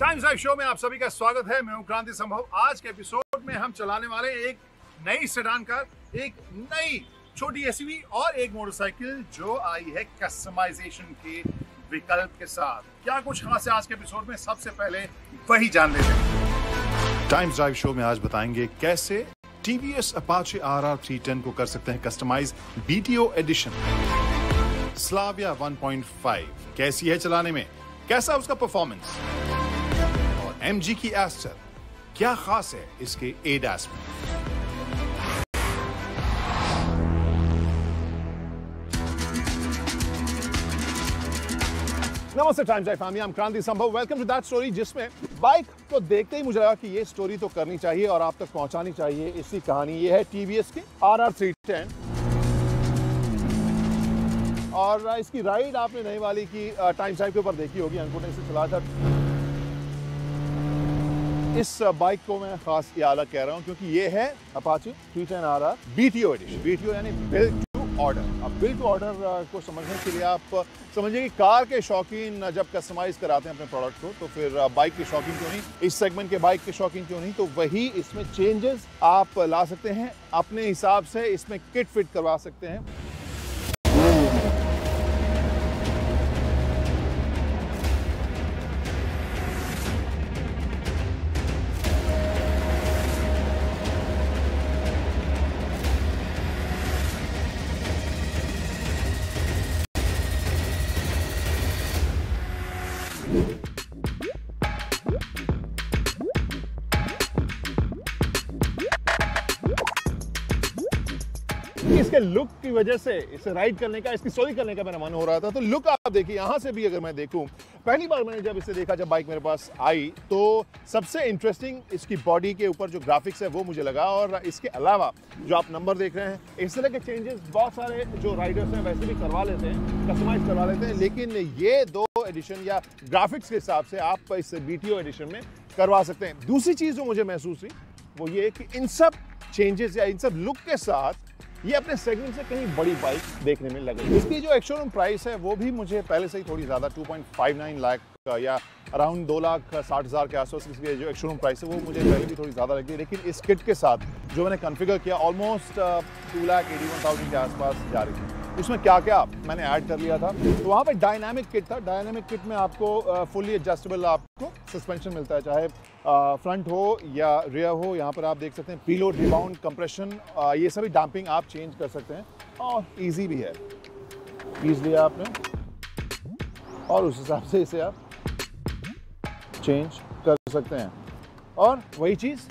Times drive show में आप सभी का स्वागत है। मैं हूं क्रांति संभव। आज के एपिसोड में हम चलाने वाले एक नई सेडान कार, एक नई छोटी एसयूवी और एक मोटरसाइकिल जो आई है कस्टमाइजेशन के विकल्प के साथ। क्या कुछ खास है आज के एपिसोड में, सबसे पहले वही जान लेते हैं। टाइम्स ड्राइव शो में आज बताएंगे कैसे टीवीएस अपाचे RR 310 को कर सकते हैं कस्टमाइज BTO एडिशन। स्लाविया 1.5 कैसी है चलाने में, कैसा उसका परफॉर्मेंस, और MG की एस्टर क्या खास है इसके ADAS में। नमस्ते times drive family, I am क्रांति संभव। वेलकम टू दैट स्टोरी जिसमें बाइक को देखते ही मुझे लगा कि ये स्टोरी तो करनी चाहिए और आप तक पहुंचानी चाहिए इसकी कहानी। ये है टीवीएस की RR 310 और इसकी राइड आपने नई वाली की टाइम्स ड्राइव के ऊपर देखी होगी। अंकुर ने इसे चलाया था। इस बाइक को मैं खास ये अलग कह रहा हूं क्योंकि ये है Apache 310 RR BTO edition. BTO यानी बिल्ड टू ऑर्डर। अब बिल्ड टू ऑर्डर को समझने के लिए आप समझिए कि कार के शौकीन जब कस्टमाइज कराते हैं अपने प्रोडक्ट को, तो फिर बाइक के शौकीन क्यों नहीं, इस सेगमेंट के बाइक के शौकीन क्यों नहीं। तो वही इसमें चेंजेस आप ला सकते हैं अपने हिसाब से, इसमें किट फिट करवा सकते हैं। इसके लुक की वजह से इसे राइड करने का, इसकी स्टोरी करने का मेरा मन हो रहा था। तो लुक आप देखिए, यहां से भी अगर मैं देखूं, पहली बार मैंने जब इसे देखा, जब बाइक मेरे पास आई, तो सबसे इंटरेस्टिंग इसकी बॉडी के ऊपर जो ग्राफिक्स है वो मुझे लगा। और इसके अलावा जो आप नंबर देख रहे हैं, इस तरह के चेंजेस बहुत सारे जो राइडर्स हैं वैसे भी करवा लेते हैं, कस्टमाइज करवा लेते हैं, लेकिन ये दो एडिशन या ग्राफिक्स के हिसाब से आप इस BTO एडिशन में करवा सकते हैं। दूसरी चीज जो मुझे महसूस हुई वो ये कि इन सब चेंजेस या इन सब लुक के साथ ये अपने सेगमेंट से कहीं बड़ी बाइक देखने में लगे। इसकी जो एक्स-शोरूम प्राइस है वो भी मुझे पहले से ही थोड़ी ज़्यादा 2.59 लाख या अराउंड 2,60,000 के आसपास इसकी जो एक्स-शोरूम प्राइस है वो मुझे पहले भी थोड़ी ज़्यादा लगी। लेकिन इस किट के साथ जो मैंने कॉन्फ़िगर किया, ऑलमोस्ट 2,81,000 के आसपास जा रही थी। उसमें क्या क्या मैंने ऐड कर लिया था, तो वहाँ पे डायनामिक किट था। डायनामिक किट में आपको फुली एडजस्टेबल आपको सस्पेंशन मिलता है, चाहे फ्रंट हो या रियर हो। यहाँ पर आप देख सकते हैं प्रीलोड, रिबाउंड, कंप्रेशन, ये सभी डैम्पिंग आप चेंज कर सकते हैं और इजी भी है। पीस लिया आपने और उस हिसाब से इसे आप चेंज कर सकते हैं। और वही चीज़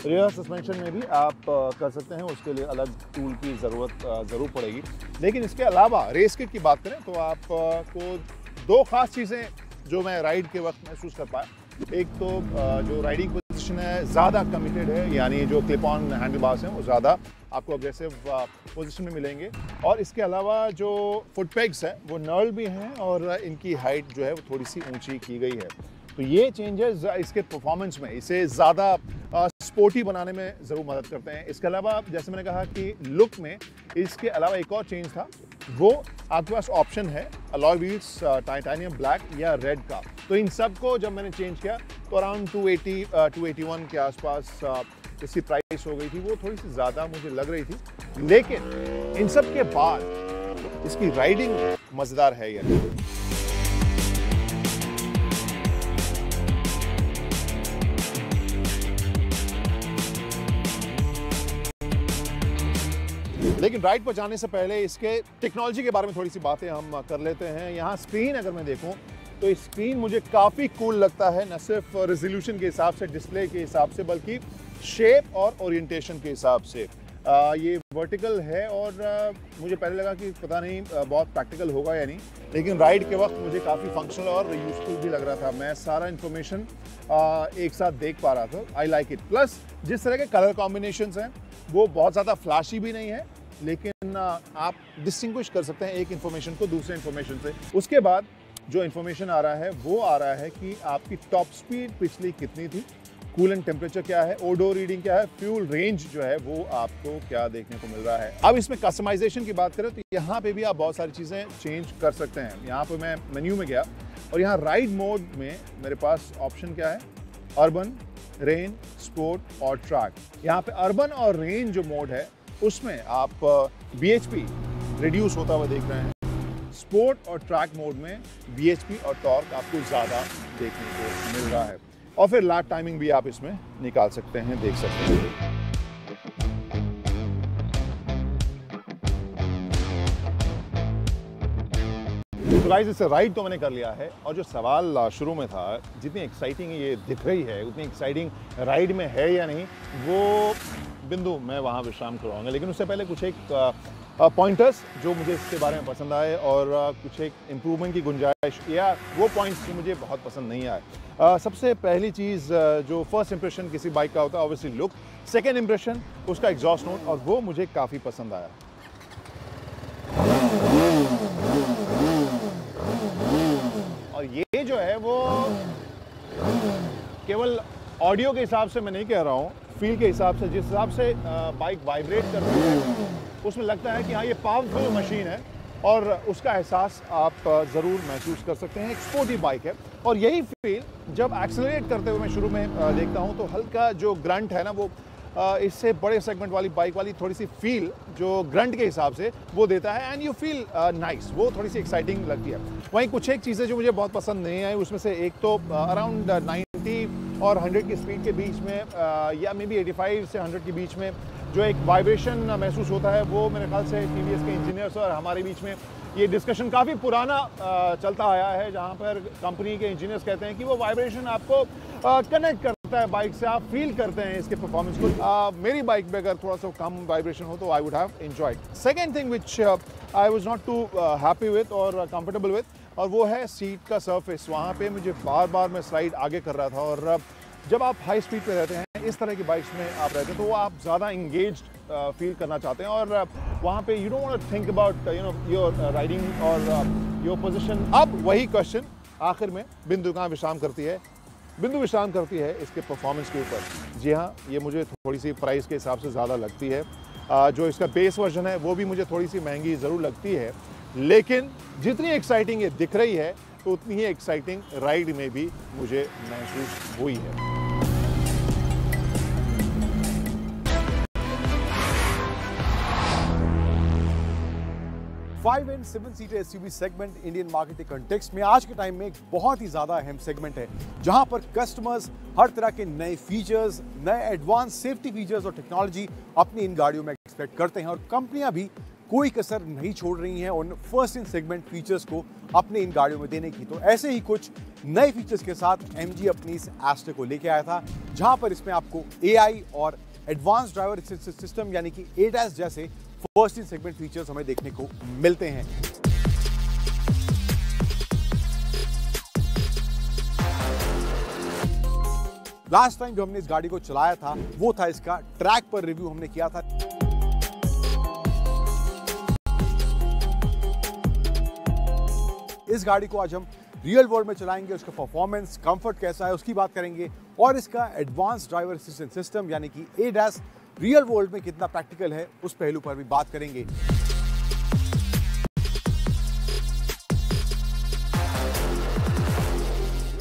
रियर सस्पेंशन में भी आप कर सकते हैं। उसके लिए अलग टूल की ज़रूरत ज़रूर पड़ेगी। लेकिन इसके अलावा रेस किट की बात करें तो आपको दो खास चीज़ें जो मैं राइड के वक्त महसूस कर पाया। एक तो जो राइडिंग पोजीशन है ज़्यादा कमिटेड है, यानी जो क्लिप ऑन हैंडल बार्स हैं वो ज़्यादा आपको अग्रेसिव पोजीशन में मिलेंगे। और इसके अलावा जो फुट पेग्स हैं वो नर्ल भी हैं और इनकी हाइट जो है वो थोड़ी सी ऊंची की गई है। तो ये चेंजेस इसके परफॉर्मेंस में इसे ज़्यादा स्पोर्टी बनाने में ज़रूर मदद करते हैं। इसके अलावा जैसे मैंने कहा कि लुक में इसके अलावा एक और चेंज था, वो आपके पास ऑप्शन है अलॉय व्हील्स टाइटेनियम ब्लैक या रेड का। तो इन सब को जब मैंने चेंज किया तो अराउंड 281 के आसपास इसकी प्राइस हो गई थी। वो थोड़ी सी ज़्यादा मुझे लग रही थी, लेकिन इन सब के बाद इसकी राइडिंग मज़ेदार है। ये लेकिन राइड पर जाने से पहले इसके टेक्नोलॉजी के बारे में थोड़ी सी बातें हम कर लेते हैं। यहाँ स्क्रीन अगर मैं देखूँ तो इस स्क्रीन मुझे काफ़ी कूल लगता है, न सिर्फ रेजोल्यूशन के हिसाब से, डिस्प्ले के हिसाब से, बल्कि शेप और ओरिएंटेशन के हिसाब से। ये वर्टिकल है और मुझे पहले लगा कि पता नहीं बहुत प्रैक्टिकल होगा या नहीं, लेकिन राइड के वक्त मुझे काफ़ी फंक्शनल और यूजफुल भी लग रहा था। मैं सारा इन्फॉर्मेशन एक साथ देख पा रहा था। I like it. प्लस जिस तरह के कलर कॉम्बिनेशंस हैं वो बहुत ज़्यादा फ्लैशी भी नहीं है, लेकिन आप डिस्टिंग्विश कर सकते हैं एक इन्फॉर्मेशन को दूसरे इन्फॉर्मेशन से। उसके बाद जो इन्फॉर्मेशन आ रहा है वो आ रहा है कि आपकी टॉप स्पीड पिछली कितनी थी, कूलेंट टेम्परेचर क्या है, ओडो रीडिंग क्या है, फ्यूल रेंज जो है वो आपको क्या देखने को मिल रहा है। अब इसमें कस्टमाइजेशन की बात करें तो यहाँ पे भी आप बहुत सारी चीज़ें चेंज कर सकते हैं। यहाँ पे मैं मेन्यू में गया और यहाँ राइड मोड में मेरे पास ऑप्शन क्या है, अर्बन, रेन, स्पोर्ट और ट्रैक। यहाँ पे अर्बन और रेन जो मोड है उसमें आप BHP रिड्यूस होता हुआ देख रहे हैं। स्पोर्ट और ट्रैक मोड में BHP और टॉर्क आपको ज़्यादा देखने को मिल रहा है। और फिर लैप टाइमिंग भी आप इसमें निकाल सकते हैं, देख सकते हैं। तो गाइस, इससे राइड तो मैंने कर लिया है और जो सवाल शुरू में था, जितनी एक्साइटिंग ये दिख रही है उतनी एक्साइटिंग राइड में है या नहीं, वो बिंदु मैं वहाँ विश्राम करवाऊंगा। लेकिन उससे पहले कुछ एक पॉइंटर्स जो मुझे इसके बारे में पसंद आए और कुछ एक इम्प्रूवमेंट की गुंजाइश या वो पॉइंट्स जो मुझे बहुत पसंद नहीं आए। सबसे पहली चीज़ जो फर्स्ट इंप्रेशन किसी बाइक का होता है, ऑब्वियसली लुक। सेकेंड इंप्रेशन उसका एग्जॉस्ट नोट, और वो मुझे काफ़ी पसंद आया। और ये जो है वो केवल ऑडियो के हिसाब से मैं नहीं कह रहा हूँ, फील के हिसाब से, जिस हिसाब से बाइक वाइब्रेट करती है उसमें लगता है कि हाँ ये पावरफुल मशीन है और उसका एहसास आप ज़रूर महसूस कर सकते हैं। एक स्पोर्टी बाइक है और यही फील जब एक्सेलरेट करते हुए मैं शुरू में देखता हूँ तो हल्का जो ग्रंट है ना, वो इससे बड़े सेगमेंट वाली बाइक वाली थोड़ी सी फील जो ग्रंट के हिसाब से वो देता है, एंड यू फील नाइस, वो थोड़ी सी एक्साइटिंग लगती है। वहीं कुछ एक चीज़ें जो मुझे बहुत पसंद नहीं आई, उसमें से एक तो अराउंड 90 और 100 की स्पीड के बीच में या मे बी 85 से 100 के बीच में जो एक वाइब्रेशन महसूस होता है, वो मेरे ख्याल से TVS के इंजीनियर्स और हमारे बीच में ये डिस्कशन काफ़ी पुराना चलता आया है, जहाँ पर कंपनी के इंजीनियर्स कहते हैं कि वो वाइब्रेशन आपको कनेक्ट करता है बाइक से, आप फील करते हैं इसके परफॉर्मेंस को। मेरी बाइक में अगर थोड़ा सा कम वाइब्रेशन हो तो I would have enjoyed. Second thing which I was not too happy with और कंफर्टेबल विथ, और वो है सीट का सरफेस। वहाँ पे मुझे बार बार मैं स्लाइड आगे कर रहा था, और जब आप हाई स्पीड पे रहते हैं, इस तरह की बाइक्स में आप रहते हैं, तो वो आप ज़्यादा इंगेज्ड फील करना चाहते हैं, और वहाँ पे you don't want to think about your riding और योर पोजीशन। अब वही क्वेश्चन आखिर में बिंदु कहाँ विश्राम करती है? बिंदु विश्राम करती है इसके परफॉर्मेंस के ऊपर। जी हाँ, ये मुझे थोड़ी सी प्राइस के हिसाब से ज़्यादा लगती है। जो इसका बेस वर्जन है वो भी मुझे थोड़ी सी महंगी ज़रूर लगती है, लेकिन जितनी एक्साइटिंग ये दिख रही है तो उतनी ही एक्साइटिंग राइड में भी मुझे महसूस हुई है। Five and 7 seater SUV segment Indian market के कंटेक्स्ट में आज के टाइम में एक बहुत ही ज्यादा अहम सेगमेंट है, जहां पर कस्टमर्स हर तरह के नए फीचर्स, नए एडवांस सेफ्टी फीचर्स और टेक्नोलॉजी अपनी इन गाड़ियों में एक्सपेक्ट करते हैं, और कंपनियां भी कोई कसर नहीं छोड़ रही हैं उन फर्स्ट इन सेगमेंट फीचर्स को अपने इन गाड़ियों में देने की। तो ऐसे ही कुछ नए फीचर्स के साथ MG अपनी इस एस्टर को लेके आया था, जहां पर इसमें आपको AI और एडवांस ड्राइवर असिस्टेंट सिस्टम यानी कि ADAS जैसे फर्स्ट इन सेगमेंट फीचर्स हमें देखने को मिलते हैं। लास्ट टाइम जो हमने इस गाड़ी को चलाया था वो था इसका ट्रैक पर रिव्यू हमने किया था। इस गाड़ी को आज हम रियल वर्ल्ड में चलाएंगे, उसका परफॉर्मेंस, कंफर्ट कैसा है उसकी बात करेंगे, और इसका एडवांस ड्राइवर असिस्टेंट सिस्टम यानी कि ADAS रियल वर्ल्ड में कितना प्रैक्टिकल है उस पहलू पर भी बात करेंगे।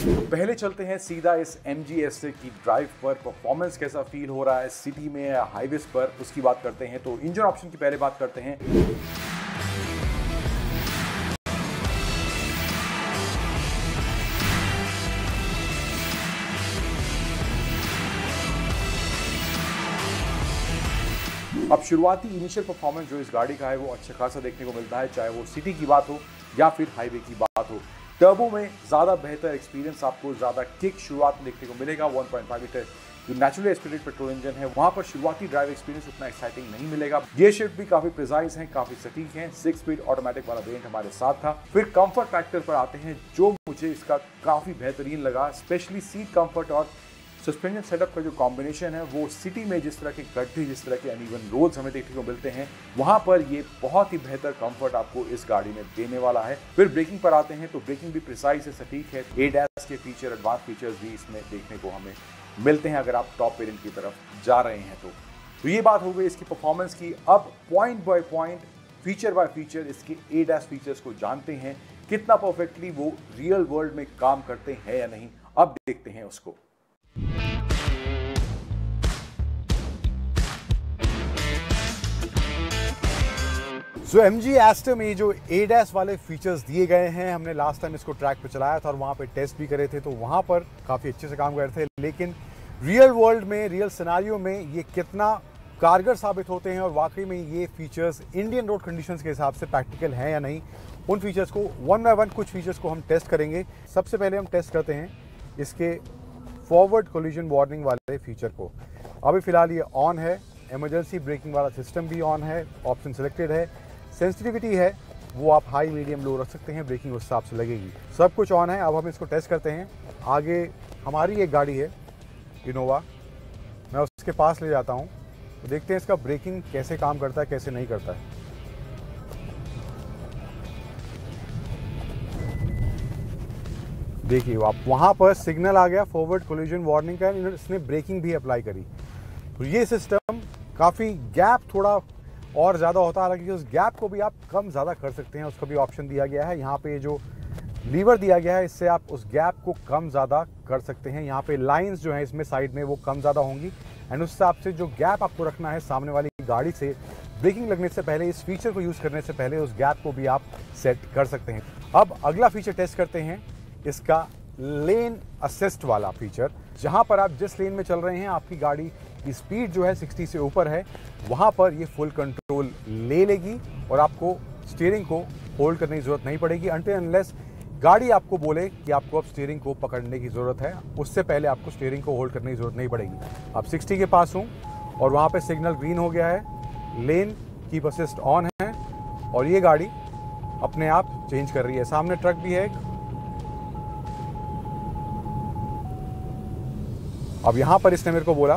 तो पहले चलते हैं सीधा इस MG एस्टर की ड्राइव पर, परफॉर्मेंस कैसा फील हो रहा है सिटी में या हाईवेज पर, उसकी बात करते हैं। तो इंजन ऑप्शन की पहले बात करते हैं। अब शुरुआती इनिशियल परफॉर्मेंस जो इस गाड़ी का है वो अच्छा खासा देखने को मिलता है, चाहे वो सिटी की बात हो या फिर हाईवे की बात हो। टर्बो में ज़्यादा बेहतर एक्सपीरियंस, आपको ज़्यादा किक शुरुआत में देखने को मिलेगा। 1.5 लीटर जो नेचुरली एस्पिरेटेड पेट्रोल इंजन है, वहाँ पर शुरुआती ड्राइव एक्सपीरियंस उतना एक्साइटिंग नहीं मिलेगा। गियर शिफ्ट भी काफ़ी प्रिसाइज हैं, काफ़ी सटीक हैं। 6 स्पीड ऑटोमेटिक वाला वेरिएंट हमारे साथ था। फिर कंफर्ट फैक्टर पर आते हैं, जो मुझे इसका काफ़ी बेहतरीन लगा, स्पेशली सीट कंफर्ट और सस्पेंशन सेटअप का जो कॉम्बिनेशन है, वो सिटी में जिस तरह के गड्ढे, जिस तरह के अनइवन रोड्स हमें देखने को मिलते हैं, वहाँ पर ये बहुत ही बेहतर कंफर्ट आपको इस गाड़ी में देने वाला है। फिर ब्रेकिंग पर आते हैं, तो ब्रेकिंग भी प्रिसाइज है, सटीक है। ADAS के फीचर, एडवांस फीचर्स भी इसमें देखने को हमें मिलते हैं अगर आप टॉप वेरिएंट की तरफ जा रहे हैं तो ये बात हो गई इसकी परफॉर्मेंस की। अब point by point, feature bye feature इसके ADAS फीचर्स को जानते हैं कितना परफेक्टली वो रियल वर्ल्ड में काम करते हैं या नहीं, अब देखते हैं उसको। सो MG Aster में जो ADAS वाले फीचर्स दिए गए हैं, हमने लास्ट टाइम इसको ट्रैक पे चलाया था और वहाँ पे टेस्ट भी करे थे, तो वहाँ पर काफ़ी अच्छे से काम कर रहे थे। लेकिन रियल वर्ल्ड में, रियल सिनेरियो में ये कितना कारगर साबित होते हैं और वाकई में ये फीचर्स इंडियन रोड कंडीशंस के हिसाब से प्रैक्टिकल हैं या नहीं, उन फीचर्स को वन बाय वन कुछ फीचर्स को हम टेस्ट करेंगे। सबसे पहले हम टेस्ट करते हैं इसके फॉरवर्ड कोलिजन वार्निंग वाले फीचर को। अभी फ़िलहाल ये ऑन है, इमरजेंसी ब्रेकिंग वाला सिस्टम भी ऑन है, ऑप्शन सिलेक्टेड है, सेंसिटिविटी है वो आप हाई मीडियम लो रख सकते हैं, ब्रेकिंग उस हिसाब से लगेगी, सब कुछ ऑन है। अब हम इसको टेस्ट करते हैं। आगे हमारी एक गाड़ी है इनोवा, मैं उसके पास ले जाता हूँ तो देखते हैं इसका ब्रेकिंग कैसे काम करता है, कैसे नहीं करता है। देखिए आप वहाँ पर सिग्नल आ गया फॉरवर्ड कोलिजन वार्निंग का, इसने ब्रेकिंग भी अप्लाई करी। तो ये सिस्टम काफ़ी गैप थोड़ा और ज़्यादा होता है, हालांकि उस गैप को भी आप कम ज़्यादा कर सकते हैं, उसका भी ऑप्शन दिया गया है। यहाँ पे जो लीवर दिया गया है इससे आप उस गैप को कम ज़्यादा कर सकते हैं। यहाँ पे लाइंस जो है इसमें साइड में वो कम ज़्यादा होंगी एंड उस हिसाब से जो गैप आपको रखना है सामने वाली गाड़ी से ब्रेकिंग लगने से पहले, इस फीचर को यूज़ करने से पहले उस गैप को भी आप सेट कर सकते हैं। अब अगला फीचर टेस्ट करते हैं इसका लेन असिस्ट वाला फीचर, जहाँ पर आप जिस लेन में चल रहे हैं आपकी गाड़ी की स्पीड जो है 60 से ऊपर है, वहाँ पर ये फुल कंट्रोल ले लेगी और आपको स्टीयरिंग को होल्ड करने की ज़रूरत नहीं पड़ेगी अनटिल अनलेस गाड़ी आपको बोले कि आपको अब स्टीयरिंग को पकड़ने की ज़रूरत है। उससे पहले आपको स्टीयरिंग को होल्ड करने की ज़रूरत नहीं पड़ेगी। अब 60 के पास हूँ और वहाँ पे सिग्नल ग्रीन हो गया है, लेन कीप असिस्ट ऑन है और ये गाड़ी अपने आप चेंज कर रही है। सामने ट्रक भी है। अब यहाँ पर इसने मेरे को बोला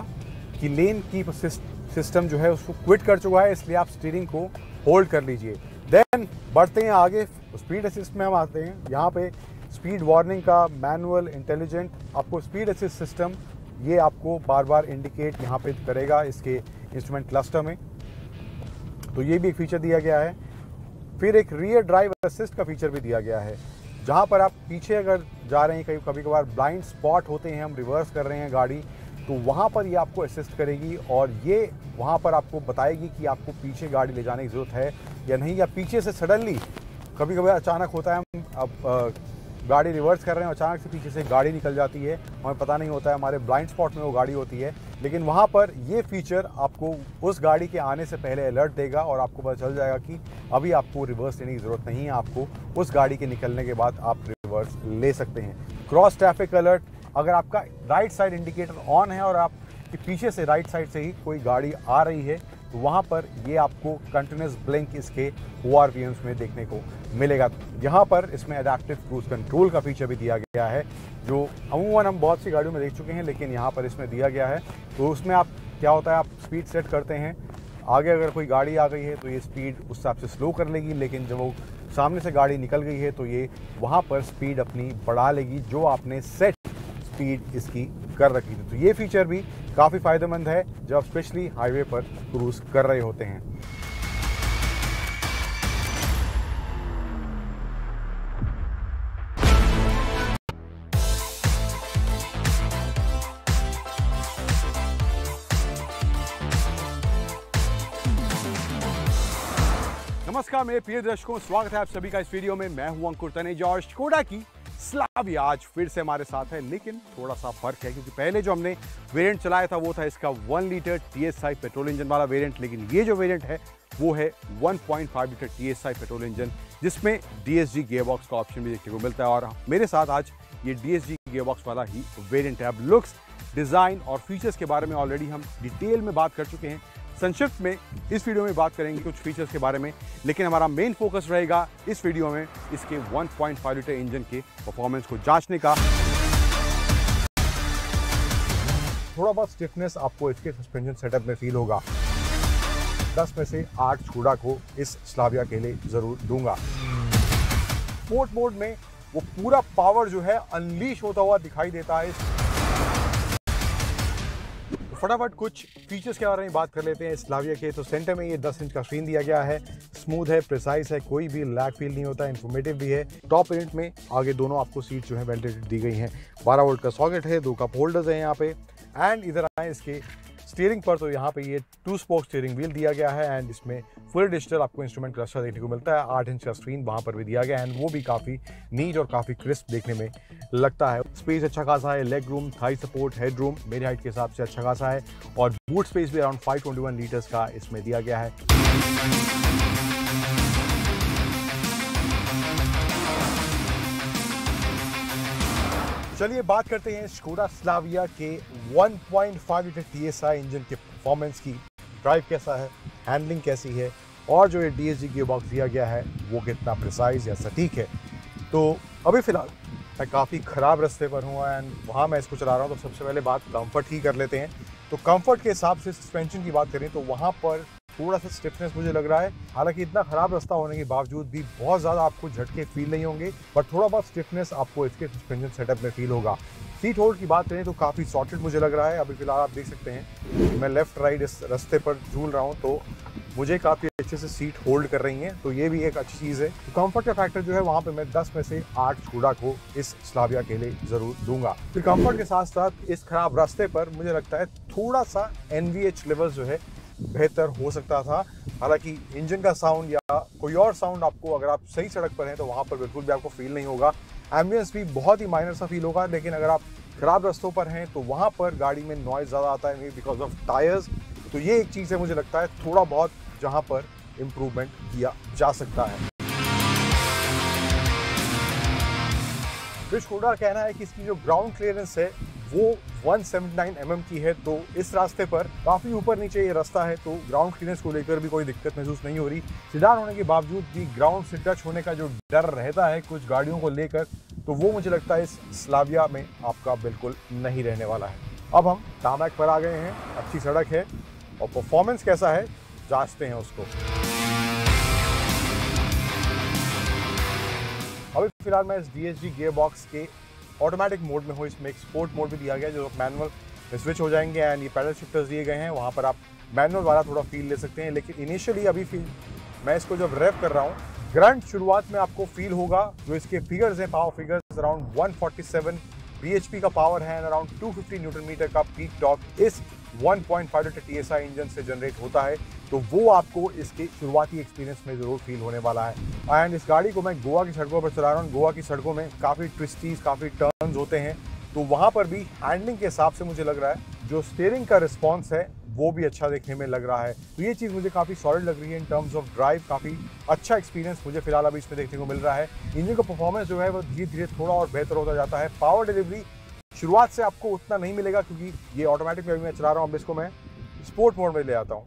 कि लेन कीप असिस्ट सिस्टम जो है उसको क्विट कर चुका है, इसलिए आप स्टीयरिंग को होल्ड कर लीजिए। देन बढ़ते हैं आगे, स्पीड असिस्ट में हम आते हैं। यहाँ पे स्पीड वार्निंग का मैनुअल इंटेलिजेंट आपको स्पीड असिस्ट सिस्टम ये आपको बार बार इंडिकेट यहाँ पे करेगा इसके इंस्ट्रूमेंट क्लस्टर में, तो ये भी एक फीचर दिया गया है। फिर एक रियर ड्राइव असिस्ट का फीचर भी दिया गया है, जहाँ पर आप पीछे अगर जा रहे हैं, कभी कभार ब्लाइंड स्पॉट होते हैं, हम रिवर्स कर रहे हैं गाड़ी, तो वहाँ पर ये आपको असिस्ट करेगी और ये वहाँ पर आपको बताएगी कि आपको पीछे गाड़ी ले जाने की ज़रूरत है या नहीं, या पीछे से सडनली कभी कभी अचानक होता है हम अब गाड़ी रिवर्स कर रहे हैं, अचानक से पीछे से गाड़ी निकल जाती है, हमें पता नहीं होता है, हमारे ब्लाइंड स्पॉट में वो गाड़ी होती है। लेकिन वहाँ पर ये फीचर आपको उस गाड़ी के आने से पहले अलर्ट देगा और आपको पता चल जाएगा कि अभी आपको रिवर्स लेने की ज़रूरत नहीं है, आपको उस गाड़ी के निकलने के बाद आप रिवर्स ले सकते हैं। क्रॉस ट्रैफिक अलर्ट, अगर आपका राइट साइड इंडिकेटर ऑन है और आपके पीछे से राइट साइड से ही कोई गाड़ी आ रही है तो वहाँ पर ये आपको कंटिन्यूस ब्लिंक इसके ORVMs में देखने को मिलेगा। यहाँ पर इसमें एडेप्टिव क्रूज कंट्रोल का फीचर भी दिया गया है, जो अमूमन हम बहुत सी गाड़ियों में देख चुके हैं, लेकिन यहाँ पर इसमें दिया गया है। तो उसमें आप क्या होता है, आप स्पीड सेट करते हैं, आगे अगर कोई गाड़ी आ गई है तो ये स्पीड उस हिसाब से स्लो कर लेगी, लेकिन जब वो सामने से गाड़ी निकल गई है तो ये वहाँ पर स्पीड अपनी बढ़ा लेगी जो आपने सेट स्पीड इसकी कर रखी थी। तो ये फीचर भी काफ़ी फ़ायदेमंद है जब आप स्पेशली हाईवे पर क्रूज कर रहे होते हैं। नमस्कार मेरे प्रिय दर्शकों, स्वागत है आप सभी का इस वीडियो में। मैं हूं अंकुर तनेजा और स्कोडा की स्लाविया आज फिर से हमारे साथ है, लेकिन थोड़ा सा फर्क है क्योंकि पहले जो हमने वेरिएंट चलाया था वो था इसका 1 लीटर TSI पेट्रोल इंजन वाला वेरिएंट, लेकिन ये जो वेरिएंट है वो है 1.5 लीटर TSI पेट्रोल इंजन जिसमें DSG गियरबॉक्स का ऑप्शन भी देखने को मिलता है। और मेरे साथ आज ये DSG गियरबॉक्स वाला ही वेरिएंट है। अब लुक्स, डिज़ाइन और फीचर्स के बारे में ऑलरेडी हम डिटेल में बात कर चुके हैं। संक्षिप्त में इस वीडियो में बात करेंगे कुछ फीचर्स के बारे में, लेकिन हमारा मेन फोकस रहेगा इस वीडियो में इसके 1.5 लीटर इंजन के परफॉर्मेंस को जांचने का। थोड़ा बहुत स्टिफनेस आपको इसके सस्पेंशन सेटअप में फील होगा। 10 में से 8 स्कोडा को इस स्लाविया के लिए जरूर दूंगा। स्पोर्ट मोड में वो पूरा पावर जो है अनलीश होता हुआ दिखाई देता है। फटाफट कुछ फीचर्स के बारे में बात कर लेते हैं स्लाविया के। तो सेंटर में ये 10 इंच का स्क्रीन दिया गया है, स्मूथ है, प्रिसाइज है, कोई भी लैग फील नहीं होता, इन्फॉर्मेटिव भी है। टॉप वेरिएंट में आगे दोनों आपको सीट जो है वेंटिलेटेड दी गई हैं। 12 वोल्ट का सॉकेट है, 2 कप होल्डर्स हैं यहाँ पे। एंड इधर आए इसके स्टीयरिंग पर, तो यहाँ पे ये 2 स्पोक स्टीयरिंग व्हील दिया गया है एंड इसमें फुल डिजिटल आपको इंस्ट्रूमेंट क्लस्टर देखने को मिलता है। 8 इंच का स्क्रीन वहाँ पर भी दिया गया है एंड वो भी काफ़ी नीट और काफ़ी क्रिस्प देखने में लगता है। स्पेस अच्छा खासा है, leg room, Thai support, head room मेरी हाइट के हिसाब से अच्छा खासा है और बूट स्पेस भी अराउंड 521 लीटर्स का इसमें दिया गया है। चलिए बात करते हैं स्कोडा स्लाविया के 1.5 लीटर TSI इंजन के परफॉर्मेंस की। ड्राइव कैसा है, हैंडलिंग कैसी है और जो ये DSG गियरबॉक्स दिया गया है वो कितना प्रिसाइज या सटीक है। तो अभी फिलहाल मैं काफ़ी ख़राब रास्ते पर हूँ एंड वहाँ मैं इसको चला रहा हूँ, तो सबसे पहले बात कंफर्ट ही कर लेते हैं। तो कंफर्ट के हिसाब से सस्पेंशन की बात करें तो वहाँ पर थोड़ा सा स्टिफनेस मुझे लग रहा है। हालांकि इतना ख़राब रास्ता होने के बावजूद भी बहुत ज़्यादा आपको झटके फील नहीं होंगे, बट थोड़ा बहुत स्टिफनेस आपको इसके सस्पेंशन सेटअप में फील होगा। सीट होल्ड की बात करें तो काफ़ी सॉर्टेड मुझे लग रहा है। अभी फिलहाल आप देख सकते हैं मैं लेफ्ट राइट इस रास्ते पर झूल रहा हूँ, तो मुझे काफ़ी अच्छे से सीट होल्ड कर रही हैं, तो ये भी एक अच्छी चीज़ है। तो कंफर्ट का फैक्टर जो है वहाँ पे मैं 10 में से 8 स्कोडा को इस स्लाविया के लिए ज़रूर दूंगा। फिर कंफर्ट के साथ साथ इस खराब रास्ते पर मुझे लगता है थोड़ा सा NVH लेवल जो है बेहतर हो सकता था। हालांकि इंजन का साउंड या कोई और साउंड आपको, अगर आप सही सड़क पर हैं तो वहाँ पर बिल्कुल भी आपको फील नहीं होगा। एम्बियंस भी बहुत ही माइनर सा फील होगा, लेकिन अगर आप खराब रास्तों पर हैं तो वहाँ पर गाड़ी में नॉइज़ ज़्यादा आता है, बिकॉज ऑफ टायर्स। तो ये एक चीज़ है, मुझे लगता है थोड़ा बहुत जहाँ पर इम्प्रूवमेंट किया जा सकता है। फिर स्कोडा का कहना है कि इसकी जो ग्राउंड क्लियरेंस है वो 179 mm की है, तो इस रास्ते पर काफ़ी ऊपर नीचे ये रास्ता है, तो ग्राउंड क्लियरेंस को लेकर भी कोई दिक्कत महसूस नहीं हो रही। सिडान होने के बावजूद भी ग्राउंड से टच होने का जो डर रहता है कुछ गाड़ियों को लेकर, तो वो मुझे लगता है इस स्लाविया में आपका बिल्कुल नहीं रहने वाला है। अब हम टामैक पर आ गए हैं, अच्छी सड़क है और परफॉर्मेंस कैसा है जांचते हैं उसको। अभी फिलहाल मैं इस DSG गियर बॉक्स के ऑटोमेटिक मोड में हूँ। इसमें एक स्पोर्ट मोड भी दिया गया है जो मैनुअल में स्विच हो जाएंगे एंड ये पैडल शिफ्टर्स दिए गए हैं, वहाँ पर आप मैनुअल वाला थोड़ा फील ले सकते हैं। लेकिन इनिशियली अभी मैं इसको जब रेव कर रहा हूँ, ग्रंट शुरुआत में आपको फील होगा। जो इसके फिगर्स हैं, पावर फिगर्स अराउंड 147 bhp का पावर है, अराउंड 250 न्यूटन मीटर का पीक टॉर्क इस 1.5 लीटर TSI इंजन से जनरेट होता है। तो वो आपको इसके शुरुआती एक्सपीरियंस में ज़रूर फील होने वाला है। एंड इस गाड़ी को मैं गोवा की सड़कों पर चला रहा हूँ। गोवा की सड़कों में काफ़ी ट्विस्टीज, काफ़ी टर्न्स होते हैं, तो वहाँ पर भी हैंडलिंग के हिसाब से मुझे लग रहा है जो स्टीयरिंग का रिस्पॉन्स है वो भी अच्छा देखने में लग रहा है। तो ये चीज़ मुझे काफ़ी सॉलिड लग रही है। इन टर्म्स ऑफ ड्राइव काफ़ी अच्छा एक्सपीरियंस मुझे फिलहाल अभी इसमें देखने को मिल रहा है। इंजन का परफॉर्मेंस जो है वो धीरे धीरे थोड़ा और बेहतर होता जाता है। पावर डिलीवरी शुरुआत से आपको उतना नहीं मिलेगा क्योंकि ये ऑटोमेटिक में मैं चला रहा हूँ। अब इसको मैं स्पोर्ट मोड में ले आता हूँ।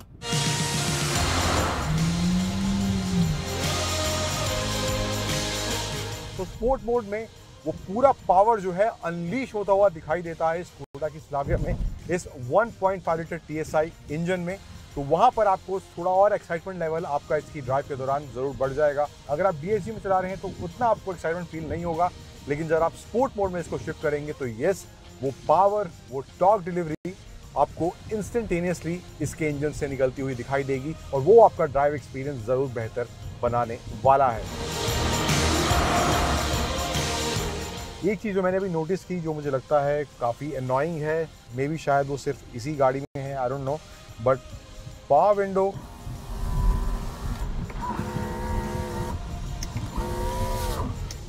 तो स्पोर्ट मोड में वो पूरा पावर जो है अनलीश होता हुआ दिखाई देता है स्कोडा की स्लाविया में, इस 1.5 लीटर TSI इंजन में। तो वहाँ पर आपको थोड़ा और एक्साइटमेंट लेवल आपका इसकी ड्राइव के दौरान ज़रूर बढ़ जाएगा। अगर आप DSG में चला रहे हैं तो उतना आपको एक्साइटमेंट फील नहीं होगा, लेकिन जब आप स्पोर्ट मोड में इसको शिफ्ट करेंगे तो यस, वो पावर, वो टॉर्क डिलीवरी आपको इंस्टेंटेनियसली इसके इंजन से निकलती हुई दिखाई देगी और वो आपका ड्राइव एक्सपीरियंस ज़रूर बेहतर बनाने वाला है। एक चीज़ जो मैंने अभी नोटिस की, जो मुझे लगता है काफ़ी अननोइंग है, मे बी शायद वो सिर्फ इसी गाड़ी में है, I don't know, but power window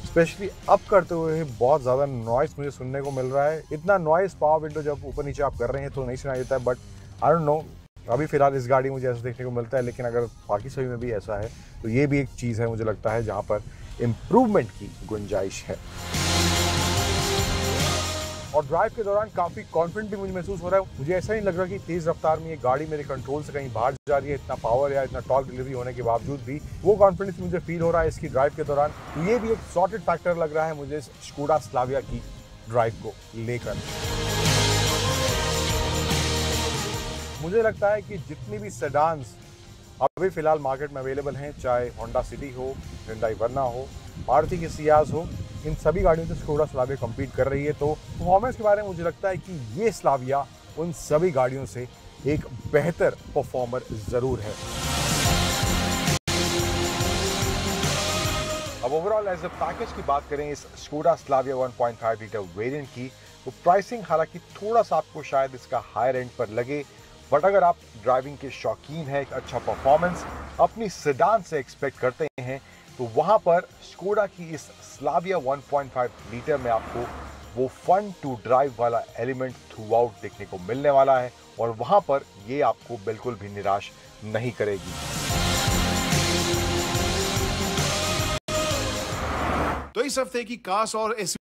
specially up करते हुए बहुत ज़्यादा नॉइस मुझे सुनने को मिल रहा है। इतना नॉइस पावर विंडो जब ऊपर नीचे आप कर रहे हैं तो नहीं सुनाई देता है, बट आई डोंट नो, अभी फिलहाल इस गाड़ी मुझे ऐसा देखने को मिलता है। लेकिन अगर बाकी सभी में भी ऐसा है तो ये भी एक चीज़ है मुझे लगता है जहाँ पर इम्प्रूवमेंट की गुंजाइश है। और ड्राइव के दौरान काफ़ी कॉन्फिडेंट भी मुझे महसूस हो रहा है। मुझे ऐसा नहीं लग रहा कि तेज़ रफ्तार में ये गाड़ी मेरे कंट्रोल से कहीं बाहर जा रही है। इतना पावर या इतना टॉर्क डिलीवरी होने के बावजूद भी वो कॉन्फिडेंस मुझे फील हो रहा है इसकी ड्राइव के दौरान। तो ये भी एक सॉर्टेड फैक्टर लग रहा है मुझे स्कोडा स्लाविया की ड्राइव को लेकर। मुझे लगता है कि जितनी भी सेडान्स अभी फिलहाल मार्केट में अवेलेबल हैं, चाहे होंडा सिटी हो, हिंडई वर्ना हो, मारुति की सियाज हो, इन सभी गाड़ियों से स्कोडा स्लाविया कम्पीट कर रही है। तो परफॉर्मेंस के बारे में मुझे लगता है कि ये स्लाविया उन सभी गाड़ियों से एक बेहतर परफॉर्मर जरूर है। अब ओवरऑल एज अ पैकेज की बात करें इस स्कोडा स्लाविया 1.5 लीटर वेरिएंट की, तो प्राइसिंग हालांकि थोड़ा सा आपको शायद इसका हायर एंड पर लगे, बट अगर आप ड्राइविंग के शौकीन हैं, एक अच्छा परफॉर्मेंस अपनी सेडान से एक्सपेक्ट करते हैं, तो वहां पर स्कोडा की इस स्लाविया 1.5 लीटर में आपको वो फन टू ड्राइव वाला एलिमेंट थ्रू आउट देखने को मिलने वाला है, और वहां पर ये आपको बिल्कुल भी निराश नहीं करेगी। तो इस हफ्ते की कार्स और